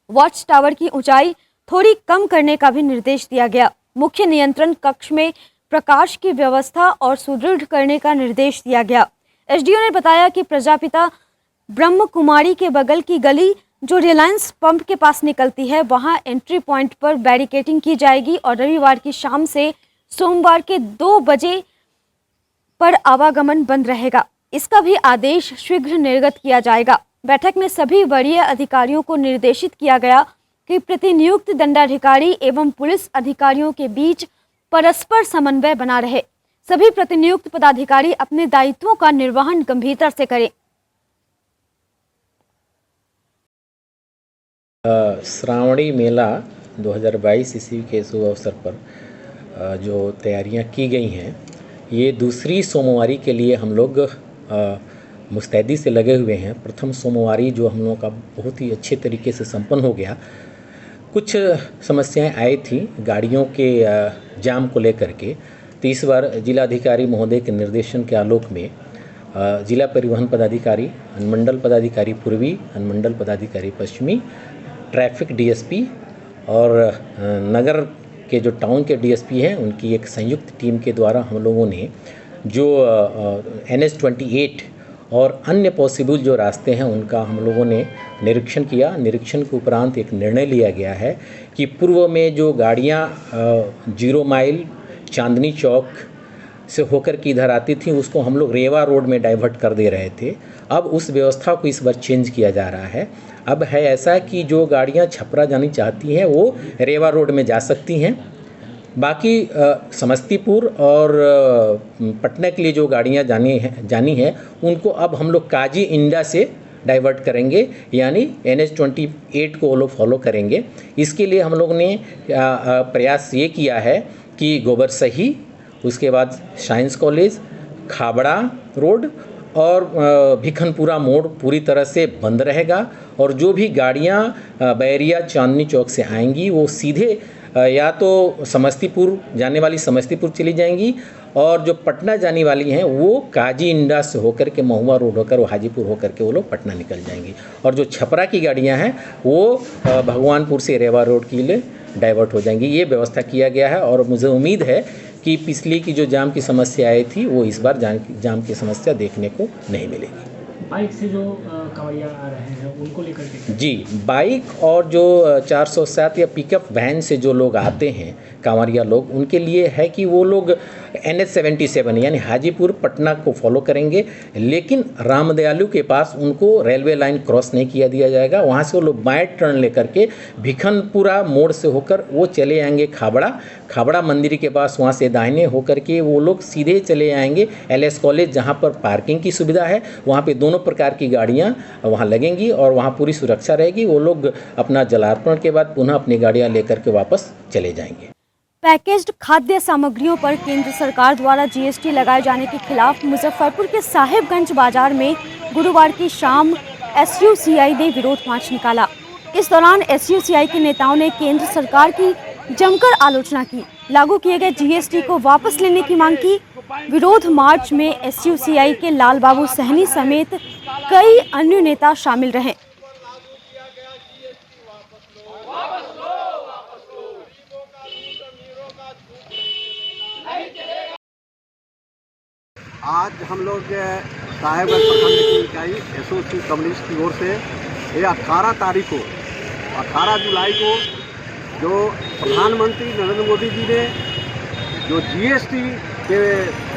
वॉच टावर की ऊंचाई थोड़ी कम करने का भी निर्देश दिया गया। मुख्य नियंत्रण कक्ष में प्रकाश की व्यवस्था और सुदृढ़ करने का निर्देश दिया गया। SDO ने बताया कि प्रजापिता ब्रह्म कुमारी के बगल की गली जो रिलायंस पंप के पास निकलती है, वहां एंट्री पॉइंट पर बैरिकेडिंग की जाएगी और रविवार की शाम से सोमवार के 2 बजे पर आवागमन बंद रहेगा। इसका भी आदेश शीघ्र निर्गत किया जाएगा। बैठक में सभी वरीय अधिकारियों को निर्देशित किया गया कि प्रतिनियुक्त दंडाधिकारी एवं पुलिस अधिकारियों के बीच परस्पर समन्वय बना रहे। सभी प्रतिनियुक्त पदाधिकारी अपने दायित्वों का निर्वहन गंभीरता से करें। श्रावणी मेला 2022 ईस्वी के शुभ अवसर पर जो तैयारियां की गई हैं, ये दूसरी सोमवारी के लिए हम लोग मुस्तैदी से लगे हुए हैं। प्रथम सोमवारी जो हम लोगों का बहुत ही अच्छे तरीके से संपन्न हो गया। कुछ समस्याएं आई थी गाड़ियों के जाम को लेकर के, तो इस बार जिलाधिकारी महोदय के निर्देशन के आलोक में जिला परिवहन पदाधिकारी, अनुमंडल पदाधिकारी पूर्वी, अनुमंडल पदाधिकारी पश्चिमी, ट्रैफिक DSP और नगर के जो टाउन के DSP हैं, उनकी एक संयुक्त टीम के द्वारा हम लोगों ने जो NH 28 और अन्य पॉसिबल जो रास्ते हैं उनका हम लोगों ने निरीक्षण किया। निरीक्षण के उपरांत एक निर्णय लिया गया है कि पूर्व में जो गाड़ियां 0 माइल चांदनी चौक से होकर के इधर आती थी, उसको हम लोग रेवा रोड में डाइवर्ट कर दे रहे थे। अब उस व्यवस्था को इस बार चेंज किया जा रहा है। अब है ऐसा कि जो गाड़ियां छपरा जानी चाहती हैं वो रेवा रोड में जा सकती हैं। बाकी समस्तीपुर और पटना के लिए जो गाड़ियां जानी है उनको अब हम लोग काजी इंडा से डाइवर्ट करेंगे, यानी NH 28 को वो लोग फॉलो करेंगे। इसके लिए हम लोग ने प्रयास ये किया है कि गोबर सही, उसके बाद साइंस कॉलेज, खाबड़ा रोड और भिखनपुरा मोड़ पूरी तरह से बंद रहेगा और जो भी गाड़ियां बैरिया चांदनी चौक से आएंगी वो सीधे या तो समस्तीपुर जाने वाली समस्तीपुर चली जाएंगी और जो पटना जाने वाली हैं वो काजी इंडा से होकर के महुआ रोड होकर वो हाजीपुर होकर के वो लोग पटना निकल जाएंगी और जो छपरा की गाड़ियां हैं वो भगवानपुर से रेवा रोड के लिए डाइवर्ट हो जाएंगी। ये व्यवस्था किया गया है और मुझे उम्मीद है कि पिछली की जो जाम की समस्या आई थी वो इस बार जाम की समस्या देखने को नहीं मिलेगी। बाइक से जो कांवड़िया आ रहे हैं उनको लेकर के? जी, बाइक और जो 407 या पिकअप वैन से जो लोग आते हैं कांवरिया लोग, उनके लिए है कि वो लोग NH-77 यानी हाजीपुर पटना को फॉलो करेंगे, लेकिन रामदयालु के पास उनको रेलवे लाइन क्रॉस नहीं किया दिया जाएगा। वहाँ से वो लोग बाएं टर्न लेकर के भिखनपुरा मोड़ से होकर वो चले आएंगे खाबड़ा मंदिर के पास, वहाँ से दाहिने होकर के वो लोग सीधे चले आएंगे LS कॉलेज, जहाँ पर पार्किंग की सुविधा है। वहाँ पे दोनों प्रकार की गाड़ियाँ वहाँ लगेंगी और वहाँ पूरी सुरक्षा रहेगी। वो लोग अपना जलार्पण के बाद पुनः अपनी गाड़ियाँ लेकर के वापस चले जाएंगे। पैकेज्ड खाद्य सामग्रियों पर केंद्र सरकार द्वारा GST लगाए जाने के खिलाफ मुजफ्फरपुर के साहिबगंज बाजार में गुरुवार की शाम SUCI ने विरोध मार्च निकाला। इस दौरान SUCI के नेताओं ने केंद्र सरकार की जमकर आलोचना की, लागू किए गए GST को वापस लेने की मांग की। विरोध मार्च में SUCI के लाल बाबू सहनी समेत कई अन्य नेता शामिल रहे। आज हम लोग साहेबगंज प्रखंड की इकाई SOC कम्युनिस्ट की ओर से ये 18 तारीख को 18 जुलाई को जो प्रधानमंत्री नरेंद्र मोदी जी ने जो GST के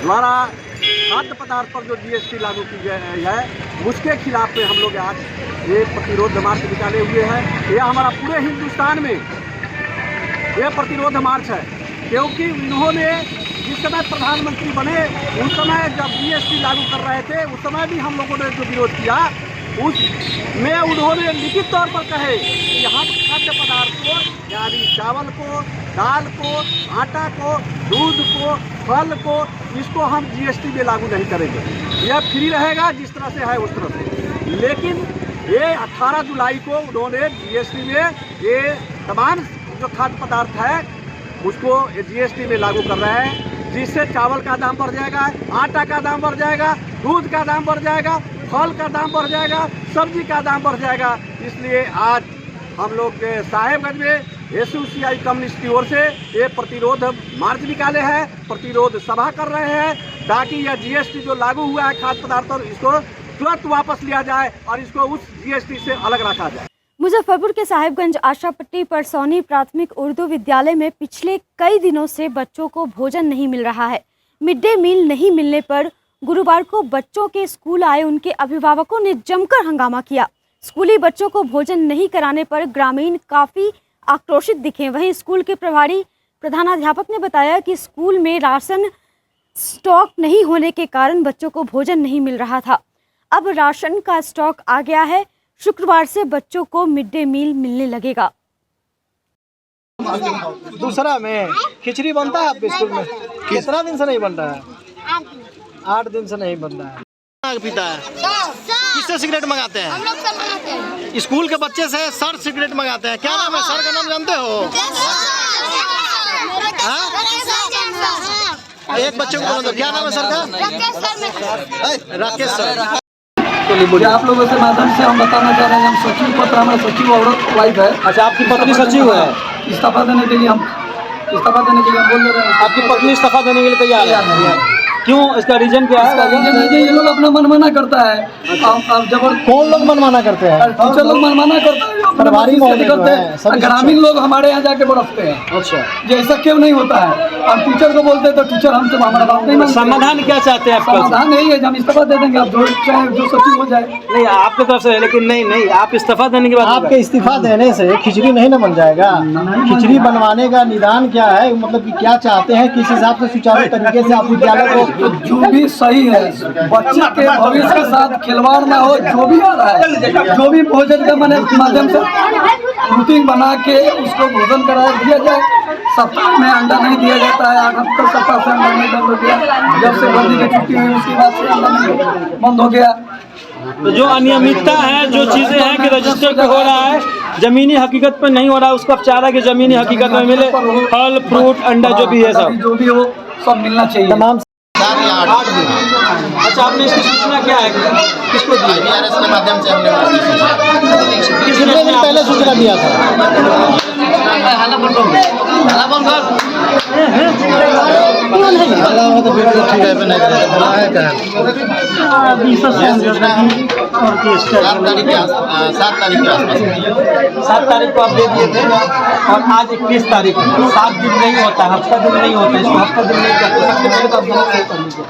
द्वारा खाद्य पदार्थ पर जो GST लागू की गई है उसके खिलाफ में हम लोग आज ये प्रतिरोध मार्च निकाले हुए हैं। यह हमारा पूरे हिंदुस्तान में ये प्रतिरोध मार्च है, क्योंकि उन्होंने जिस समय प्रधानमंत्री बने उस समय जब GST लागू कर रहे थे उस समय भी हम लोगों ने जो विरोध किया उसमें उन्होंने लिखित तौर पर कहे कि हम खाद्य पदार्थ को यानी चावल को, दाल को, आटा को, दूध को, फल को, इसको हम GST में लागू नहीं करेंगे, यह फ्री रहेगा जिस तरह से है उस तरह से। लेकिन ये 18 जुलाई को उन्होंने GST में ये तमाम जो खाद्य पदार्थ है उसको GST में लागू कर रहे हैं, जिससे चावल का दाम बढ़ जाएगा, आटा का दाम बढ़ जाएगा, दूध का दाम बढ़ जाएगा, फल का दाम बढ़ जाएगा, सब्जी का दाम बढ़ जाएगा। इसलिए आज हम लोग साहेबगंज में SUCI कम्युनिस्ट की ओर से ये प्रतिरोध मार्च निकाले हैं, प्रतिरोध सभा कर रहे हैं, ताकि यह GST जो लागू हुआ है खाद्य पदार्थ पर इसको तुरंत वापस लिया जाए और इसको उस GST से अलग रखा जाए। मुजफ्फरपुर के साहिबगंज आशापट्टी परसौनी प्राथमिक उर्दू विद्यालय में पिछले कई दिनों से बच्चों को भोजन नहीं मिल रहा है। मिड डे मील नहीं मिलने पर गुरुवार को बच्चों के स्कूल आए उनके अभिभावकों ने जमकर हंगामा किया। स्कूली बच्चों को भोजन नहीं कराने पर ग्रामीण काफी आक्रोशित दिखे। वहीं स्कूल के प्रभारी प्रधानाध्यापक ने बताया कि स्कूल में राशन स्टॉक नहीं होने के कारण बच्चों को भोजन नहीं मिल रहा था। अब राशन का स्टॉक आ गया है, शुक्रवार से बच्चों को मिड डे मील मिलने लगेगा। दूसरा में खिचड़ी बनता है आपके स्कूल में? कितना दिन से नहीं बन रहा है? 8 दिन से नहीं बन रहा है। पीता है? किससे सिगरेट मंगाते हैं? हम लोग सब मंगाते हैं। स्कूल के बच्चे से सर सिगरेट मंगाते हैं। क्या नाम है सर का? नाम जानते हो? एक बच्चे को बोलो तो क्या नाम है सर का? राकेश सर। आप लोगों के माध्यम से हम बताना चाह रहे हैं, हम सचिव पत्र, हमारा सचिव औरत वाइफ है। अच्छा, आपकी पत्नी सचिव है? इस्तीफा देने के लिए हम बोल रहे हैं। आपकी पत्नी इस्तीफा देने के लिए तैयार है? क्यों? इसका रीजन क्या है? ये लोग अपना मनमाना करता है। कौन लोग मनमाना करते हैं? टीचर लोग मनमाना करते हैं, प्रभारी करते हैं, ग्रामीण लोग हमारे यहाँ जाके बरसते हैं। अच्छा, ये ऐसा क्यों नहीं होता है? हम टीचर को बोलते हैं तो टीचर हमसे हमारा बात नहीं मानते। समाधान क्या चाहते हैं? समाधान यही है, हम इस्तीफा दे देंगे, आप जो सचिव हो जाए। नहीं, आपके तरफ से, लेकिन नहीं, आप इस्तीफा देने के बाद आपके इस्तीफा देने से खिचड़ी नहीं न बन जाएगा। खिचड़ी बनवाने का निदान क्या है, मतलब कि क्या चाहते हैं, किस हिसाब से सुचारू तरीके से आप विद्यालय को जो भी सही है, बच्चे के भविष्य के साथ खिलवाड़ ना हो, जो भी आ रहा है, जो भी भोजन के माध्यम से रूटीन बना के उसको भोजन करा दिया जाए। सप्ताह में अंडा नहीं दिया जाता है, 8 हफ्ते सप्ताह से अंडा नहीं बंद हो गया। जब से बंदी की छुट्टी हुई उसके बाद से अंडा नहीं बंद हो गया। तो जो अनियमितता है, जो चीजें हैं कि रजिस्टर पे हो रहा है, जमीनी हकीकत पे नहीं हो रहा है, उसका चाह रहा है कि जमीनी हकीकत में मिले, फल फ्रूट अंडा जो भी है सब, जो भी हो सब मिलना चाहिए। तमाम 8 दिन। अच्छा, आपने इसकी सूचना क्या है, किसको दी? के माध्यम से हमने किसने पहले सूचना दिया था? और की 7 तारीख के आसपास 7 तारीख को आप दे दिए थे और आज 21 तारीख है। 7 दिन नहीं होता, हफ्ता दिन नहीं होता, इसको हफ्ता दिन नहीं करते। सबसे पहले तो आप गलत सही कर लीजिए,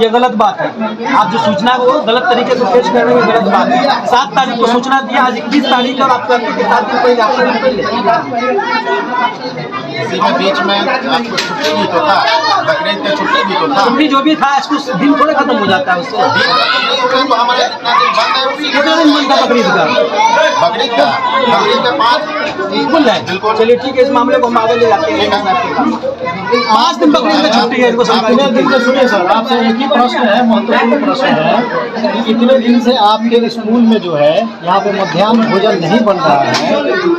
ये गलत बात है। आप जो सूचना है वो गलत तरीके से पेश कर रहे हैं, गलत बात है। 7 तारीख को सूचना दिया, आज 21 तारीख और आप कहते हैं कि 7 दिन पहले, आपके दिन पहले इसी में बीच में आपको छुट्टी भी तो था, बकरीद का छुट्टी भी तो था। छुट्टी जो भी था इसको दिन थोड़े खत्म हो जाता है उससे। दिन खत्म नहीं हो गया तो हमारे जितना दिन बंद है उसी कितना दिन बंद था बकरीद का? बकरीद का 5 बिल्कुल है। चलिए ठीक है, इस मामले को हम आगे ले जाते हैं। 5 दिन बकरीद में छुट्टी है, इनको सुनिए सर, आपसे एक ही प्रश्न है, महत्वपूर्ण प्रश्न है कि इतने दिन से आपके स्कूल में जो है यहाँ पे मध्याह्न भोजन नहीं बन रहा है,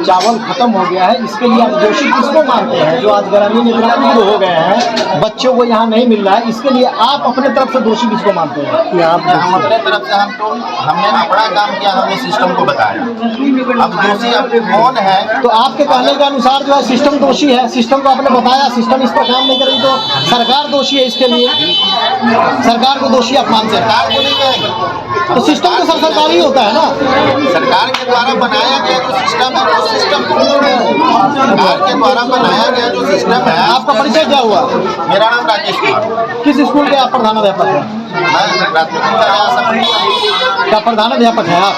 चावल खत्म हो गया है, इसके लिए आप दोषी किसको मानते हैं? जो आज ग्रामीण इतना दूर हो गए हैं, बच्चों को यहाँ नहीं मिल रहा है, इसके लिए आप अपने तरफ से दोषी किसको मानते हैं? कि आप हम अपने तरफ से हमने अपना काम किया, हमने सिस्टम को बताया। अब दोषी अब कौन है? तो आपके कहने के अनुसार जो है सिस्टम दोषी है, सिस्टम को आपने बताया, सिस्टम इस पर काम नहीं करेगी तो सरकार दोषी है इसके लिए। सरकार को दोषी आप मानते हैं? सरकार को नहीं कहेंगे तो सिस्टम तो सब सरकारी होता है ना। सरकार के द्वारा बनाया गया जो सिस्टम है वो सिस्टम सरकार के द्वारा बनाया गया जो सिस्टम है। आपका परिचय क्या हुआ? मेरा नाम राकेश कुमार। किस स्कूल के आप प्रधानाध्यापक हैं? मैं प्राथमिक विद्यालय क्या प्रधानाध्यापक हैं आप?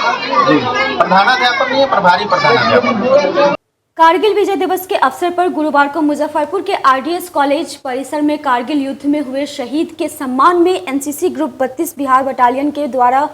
जी, प्रधानाध्यापक नहीं है, प्रभारी प्रधानाध्यापक। कारगिल विजय दिवस के अवसर पर गुरुवार को मुजफ्फरपुर के आरडीएस कॉलेज परिसर में कारगिल युद्ध में हुए शहीद के सम्मान में एनसीसी ग्रुप 32 बिहार बटालियन के द्वारा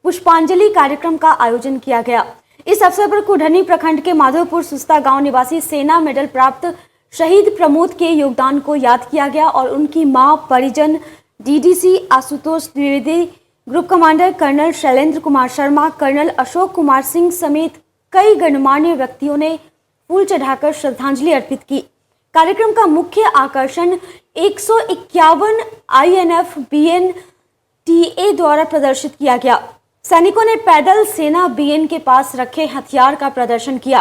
पुष्पांजलि कार्यक्रम का आयोजन किया गया। इस अवसर पर कुढ़नी प्रखंड के माधोपुर सुस्ता गांव निवासी सेना मेडल प्राप्त शहीद प्रमोद के योगदान को याद किया गया और उनकी मां, परिजन, DDC Ashutosh Dwivedi, group commander colonel Shailendra Kumar Sharma, colonel Ashok Kumar Singh समेत कई गणमान्य व्यक्तियों ने फूल चढ़ाकर श्रद्धांजलि अर्पित की। कार्यक्रम का मुख्य आकर्षण 151 INF BN-TA द्वारा प्रदर्शित किया गया। सैनिकों ने पैदल सेना BN के पास रखे हथियार का प्रदर्शन किया।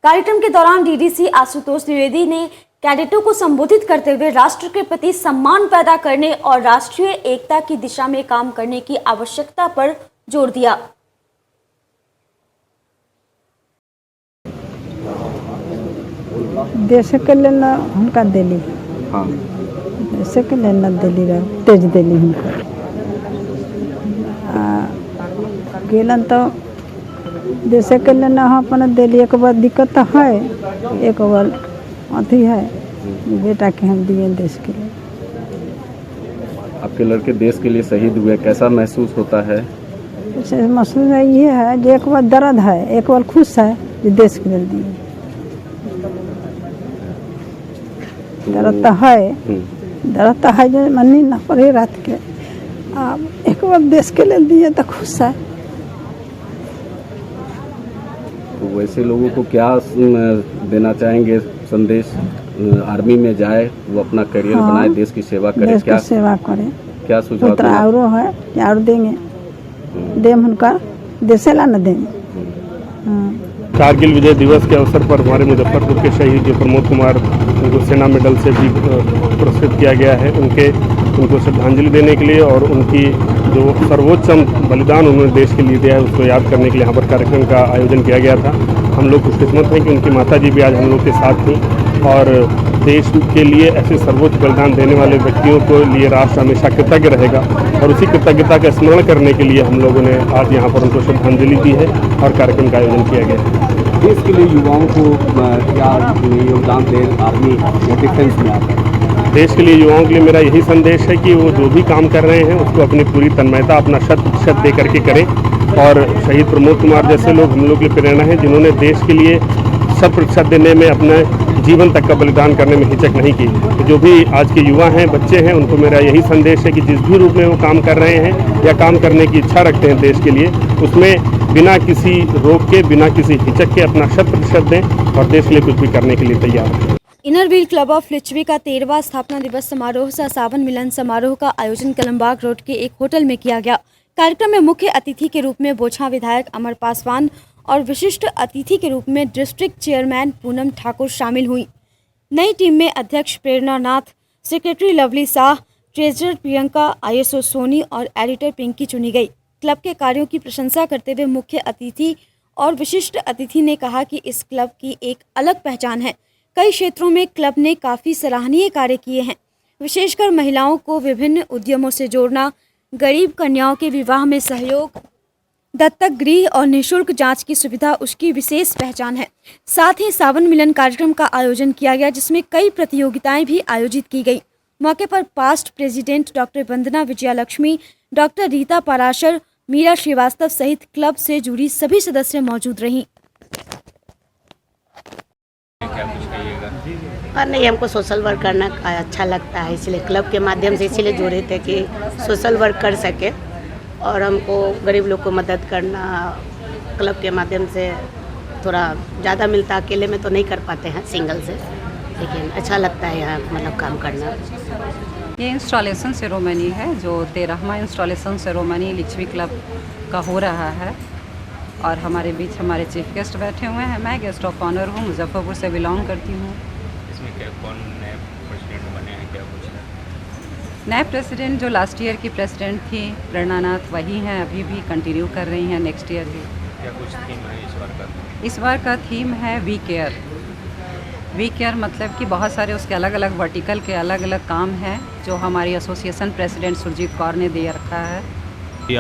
कार्यक्रम के दौरान डीडीसी आशुतोष द्विवेदी ने कैडेटों को संबोधित करते हुए राष्ट्र के प्रति सम्मान पैदा करने और राष्ट्रीय एकता की दिशा में काम करने की आवश्यकता पर जोर दिया। देश के लिए न हुनका दिली, हाँ देश के लिए न दिली रह तेज दिली हुनका गेलन तो देश के लिए न अपन दिली। एक बार दिक्कत तो है, एक बार अथी है बेटा के हम दिए देश के लिए। आपके लड़के देश के लिए शहीद हुए, कैसा महसूस होता है? महसूस है ये है जो एक बार दर्द है, एक बार खुश है जो देश के लिए दिए। दर्द तो है जो मनी ना पड़े रात के, अब एक बार देश के लिए दिए तो खुश है। तो वैसे लोगों को क्या देना चाहेंगे संदेश? आर्मी में जाए, वो अपना करियर बनाए, देश की सेवा करे, देश की सेवा करे। क्या सुझाव और है और देंगे देम उनका देशे ला न देंगे। कारगिल विजय दिवस के अवसर पर हमारे मुजफ्फरपुर के शहीद जो प्रमोद कुमार, उनको सेना मेडल से भी पुरस्कृत किया गया है, उनको श्रद्धांजलि देने के लिए और उनकी जो सर्वोच्च बलिदान उन्होंने देश के लिए दिया है उसको याद करने के लिए यहाँ पर कार्यक्रम का आयोजन किया गया था। हम लोग खुशकिस्मत हैं कि उनकी माता जी भी आज हम लोग के साथ थी और देश के लिए ऐसे सर्वोच्च बलिदान देने वाले व्यक्तियों को लिए राष्ट्र हमेशा कृतज्ञ रहेगा और उसी कृतज्ञता का स्मरण करने के लिए हम लोगों ने आज यहाँ पर उनको श्रद्धांजलि दी है और कार्यक्रम का आयोजन किया गया। देश के लिए युवाओं को क्या योगदान दे आर्मी या डिफेंस में आता है? देश के लिए युवाओं के लिए मेरा यही संदेश है कि वो जो भी काम कर रहे हैं उसको अपनी पूरी तन्मयता, अपना 100% दे करके करें और शहीद प्रमोद कुमार जैसे लोग हम लोग के लिए प्रेरणा है जिन्होंने देश के लिए 100% देने में, अपने जीवन तक का बलिदान करने में हिचक नहीं की। तो जो भी आज के युवा हैं, बच्चे हैं, उनको मेरा यही संदेश है कि जिस भी रूप में वो काम कर रहे हैं या काम करने की इच्छा रखते हैं देश के लिए, उसमें बिना किसी रोक के, बिना किसी हिचक के अपना 100% दें और देश के लिए कुछ भी करने के लिए तैयार हैं। Inner wheel club of Lichchhavi का 13वां स्थापना दिवस समारोह सह सावन मिलन समारोह का आयोजन कलमबाग रोड के एक होटल में किया गया। कार्यक्रम में मुख्य अतिथि के रूप में बोछा विधायक अमर पासवान और विशिष्ट अतिथि के रूप में डिस्ट्रिक्ट चेयरमैन पूनम ठाकुर शामिल हुई। नई टीम में अध्यक्ष Prerna Nath, secretary Lovely Shah, treasurer Priyanka, ISO Soni और एडिटर पिंकी चुनी गई। क्लब के कार्यों की प्रशंसा करते हुए मुख्य अतिथि और विशिष्ट अतिथि ने कहा कि इस क्लब की एक अलग पहचान है। कई क्षेत्रों में क्लब ने काफ़ी सराहनीय कार्य किए हैं, विशेषकर महिलाओं को विभिन्न उद्यमों से जोड़ना, गरीब कन्याओं के विवाह में सहयोग, दत्तक गृह और निःशुल्क जांच की सुविधा उसकी विशेष पहचान है। साथ ही सावन मिलन कार्यक्रम का आयोजन किया गया, जिसमें कई प्रतियोगिताएं भी आयोजित की गई। मौके पर पास्ट प्रेसिडेंट डॉक्टर वंदना विजयालक्ष्मी, डॉक्टर रीता पाराशर, मीरा श्रीवास्तव सहित क्लब से जुड़ी सभी सदस्य मौजूद रहीं। और नहीं, हमको सोशल वर्क करना अच्छा लगता है, इसलिए क्लब के माध्यम से इसीलिए जुड़े थे कि सोशल वर्क कर सके और हमको गरीब लोग को मदद करना क्लब के माध्यम से थोड़ा ज़्यादा मिलता। अकेले में तो नहीं कर पाते हैं सिंगल से, लेकिन अच्छा लगता है यहाँ मतलब काम करना। ये इंस्टॉलेशन सेरेमनी है जो 13वां इंस्टॉलेशन सेरेमनी लिच्छवी क्लब का हो रहा है और हमारे बीच हमारे चीफ गेस्ट बैठे हुए हैं। मैं गेस्ट ऑफ ऑनर हूँ, मुजफ्फरपुर से बिलोंग करती हूँ। इसमें क्या कौन नए प्रेसिडेंट बने हैं, क्या कुछ? नए प्रेसिडेंट जो लास्ट ईयर की प्रेसिडेंट थी प्रेरणा नाथ, वही हैं, अभी भी कंटिन्यू कर रही हैं नेक्स्ट ईयर भी। क्या कुछ थीम है इस बार का? इस बार का थीम है वी केयर। वी केयर मतलब कि बहुत सारे उसके अलग अलग वर्टिकल के अलग अलग काम हैं जो हमारी एसोसिएशन प्रेसिडेंट सुरजीत कौर ने दे रखा है।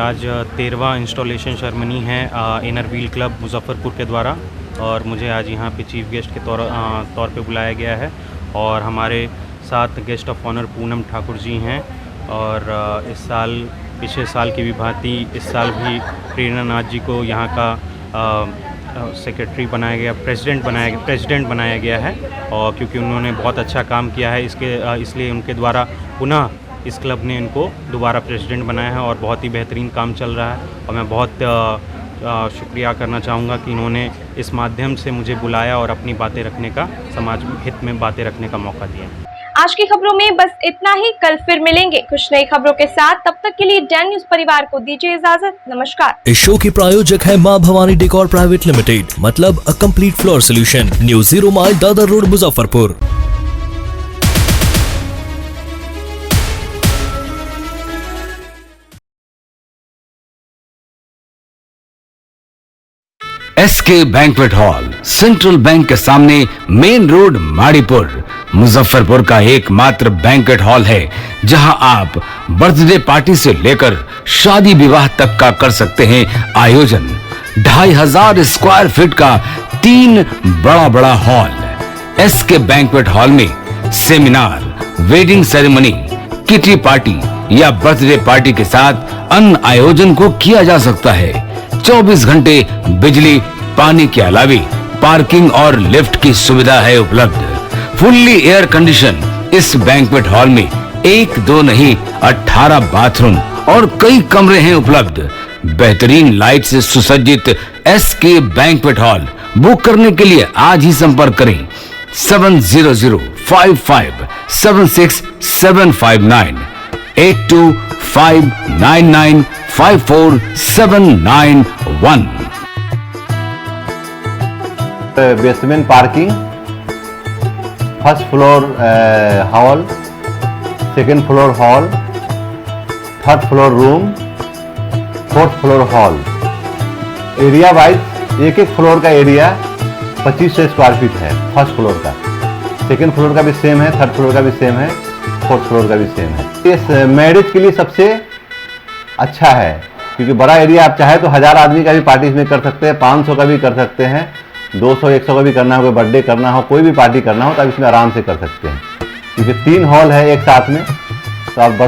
आज 13वां इंस्टॉलेशन सेरेमनी है इनर व्हील क्लब मुजफ्फरपुर के द्वारा और मुझे आज यहाँ पे चीफ गेस्ट के तौर पे बुलाया गया है और हमारे साथ guest of honour Poonam Thakur ji हैं और इस साल पिछले साल की भी भांति इस साल भी प्रेरणा नाथ जी को यहाँ का सेक्रेटरी बनाया गया, प्रेसिडेंट बनाया गया है और क्योंकि उन्होंने बहुत अच्छा काम किया है इसलिए उनके द्वारा पुनः इस क्लब ने इनको दोबारा प्रेसिडेंट बनाया है और बहुत ही बेहतरीन काम चल रहा है और मैं बहुत शुक्रिया करना चाहूँगा कि इन्होंने इस माध्यम से मुझे बुलाया और अपनी बातें रखने का, समाज हित में बातें रखने का मौका दिया। आज की खबरों में बस इतना ही। कल फिर मिलेंगे कुछ नई खबरों के साथ। तब तक के लिए डैन न्यूज परिवार को दीजिए इजाजत। नमस्कार। इस शो की प्रायोजक है मां भवानी डेकोर प्राइवेट लिमिटेड, मतलब a complete floor solution, new 0 mile Dadar road Muzaffarpur. SK banquet hall, central bank के सामने, मेन रोड, माड़ीपुर, मुजफ्फरपुर का एकमात्र बैंक्वेट हॉल है जहां आप बर्थडे पार्टी से लेकर शादी विवाह तक का कर सकते हैं आयोजन। 2500 स्क्वायर फीट का 3 बड़ा हॉल। एसके बैंक्वेट हॉल में seminar, wedding ceremony, kitty party या बर्थडे पार्टी के साथ अन्य आयोजन को किया जा सकता है। 24 घंटे बिजली पानी के अलावा पार्किंग और लिफ्ट की सुविधा है उपलब्ध। फुल्ली एयर कंडीशन इस बैंक्वेट हॉल में 1, 2 नहीं 18 बाथरूम और कई कमरे हैं उपलब्ध। बेहतरीन लाइट से सुसज्जित एसके बैंक्वेट हॉल बुक करने के लिए आज ही संपर्क करें 7005576759 8259954791। Basement parking, first floor hall, second floor hall, third floor room, fourth floor hall. Area wise एक फ्लोर का एरिया 2500 स्क्वायर फीट है फर्स्ट फ्लोर का, सेकेंड फ्लोर का भी सेम है, थर्ड फ्लोर का भी सेम है, फोर्थ फ्लोर का भी सेम है। इस मैरिज के लिए सबसे अच्छा है क्योंकि बड़ा एरिया, आप चाहे तो 1000 आदमी का भी पार्टी इसमें कर सकते हैं, 500 का भी कर सकते हैं, 200-100 का भी करना हो, कोई बर्थडे करना हो, कोई भी पार्टी करना हो तो आप इसमें आराम से कर सकते हैं क्योंकि 3 हॉल है एक साथ में, तो आप बड़ा